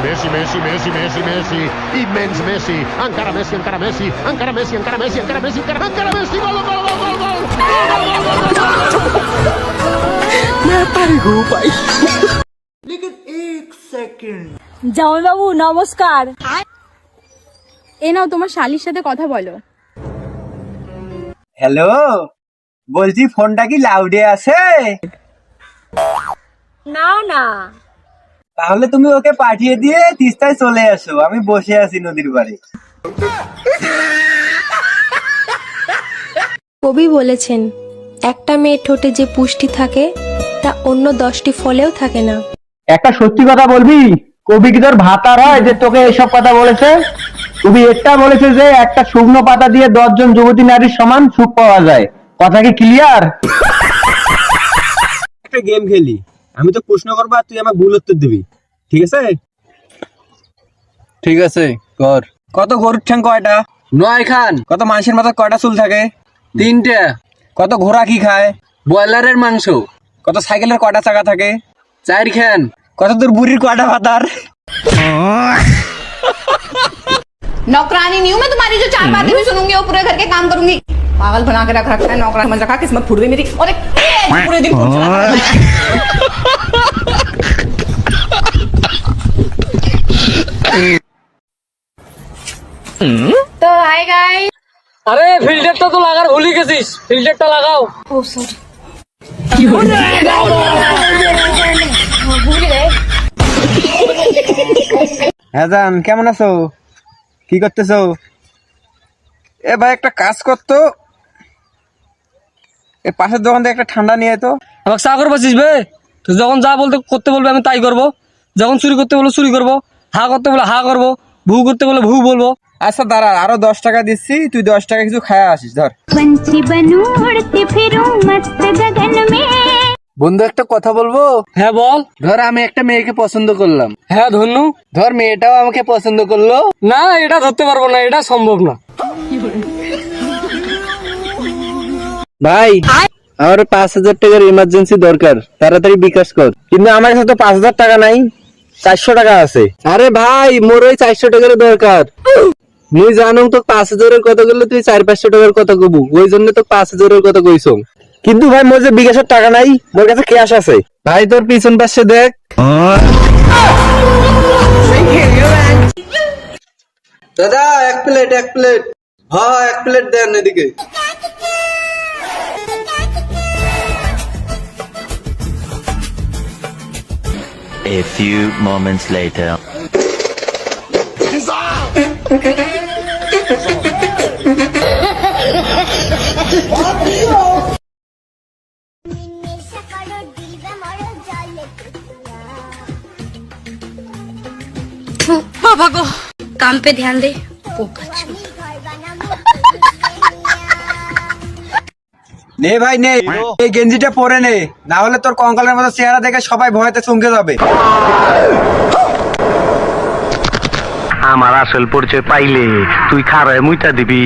Messi, Messi, Messi, Messi, Messi, Messi, immens Messi, encara Messi, encara Messi, encara Messi, encara Messi, encara Messi, encara Messi, gol, gol, gol, gol, gol, জামাইবাবু নমস্কার। এ নাও তোমার শালির সাথে কথা বলো। Hello, বলছি ফোনটা কি লাউডে আছে? না না, তাহলে তুমি ওকে পাঠিয়ে দিয়ে তিস্তায় চলে আসো, আমি বসে আছি নদীর পাড়ে। কবি বলেছেন, একটা মেয়ের ঠোঁটে যে পুষ্টি থাকে তা অন্য 10টি ফলেও থাকে না। একটা সত্যি কথা বলবি, কবি কি তোর ভাতার হয় যে তোকে এসব কথা বলেছে? কবি একটা বলেছে যে একটা শুকনো পাতা দিয়ে 10 জন যুবতী নারীর সমান সুখ পাওয়া যায়। কথা কি ক্লিয়ার? একটা গেম খেলি, আমি তো প্রশ্ন করবো আর তুই আমার ভুল উত্তর দিবি, ঠিক আছে? ঠিক আছে, কর। কত গরুর ঠ্যাং কয়টা? 9 খান। কত মানুষের মাথায় কয়টা চুল থাকে? 3টে। কত ঘোড়া কি খায়? ব্রয়লারের মাংস। কত সাইকেলের কয়টা চাকা থাকে? 4 খান। কত তোর বুড়ির কয়টা ভাতার? नौकरानी नहीं हूँ मैं तुम्हारी, जो 4 बातें भी सुनूंगी वो पूरे घर के काम करूंगी। पागल बना के रख रखा है, नौकरानी मत रखा, किस्मत फूट गई मेरी। और एक पूरे दिन फोन चलाता है। तो हाय गाइस, আরে ফিল্টারটা তো লাগার ভুলে গেছিস, ফিল্টারটা লাগাও। ओ सॉरी, भूल गए। হ্যাঁ জান, কেমন আছো? কি করতেছো? এ ভাই একটা কাজ করতো, এ পাশের দোকান থেকে একটা ঠান্ডা নিয়ে তো। আমাকে চা করে বসিস বে। তুই যখন যা বলতে করতে বলবে আমি তাই করবো। যখন চুরি করতে বলবো চুরি করবো, হা করতে বলে হা করবো, ভু করতে বলে ভু বলবো। আচ্ছা দাঁড়া, আরো 10 টাকা দিচ্ছি, তুই 10 টাকা কিছু খায়া আসিস, ধর। पंछी बनूं उड़ती फिरूं मस्त गगन में। বন্ধু একটা কথা বলবো? হ্যাঁ বল। ধর আমি একটা মেয়েকে পছন্দ করলাম। হ্যাঁ ধন্যু। ধর মেয়েটাও আমাকে পছন্দ করলো। না এটা ধরতে পারবো না, এটা সম্ভব না। ভাই আমার 5,000 টাকার ইমার্জেন্সি দরকার, তাড়াতাড়ি বিকাশ কর। কিন্তু আমার কাছে তো 5,000 টাকা নাই, 400 টাকা আছে। আরে ভাই মোর ওই 400 টাকার দরকার। মুই জানো তো 5,000 এর কথা বললে তুই 400-500 টাকার কথা কবু, ওই জন্য তো 5,000 এর কথা কইছ। কিন্তু ভাই মোর যে বিকাশের টাকা নাই, মোর কাছে ক্যাশ আছে। ভাই তোর পিছন পাশে দেখ। দাদা এক প্লেট হ্যাঁ 1 প্লেট দেন এদিকে। A few moments later. बाबा को काम पे ध्यान दे। নে ভাই নে, এই গেঞ্জিটা পরে নে, না হলে তোর কঙ্কালের মতো চেহারা দেখে সবাই ভয়তে চমকে যাবে। আমার আসল পরিচয় পাইলে তুই খারায় মুইটা দিবি।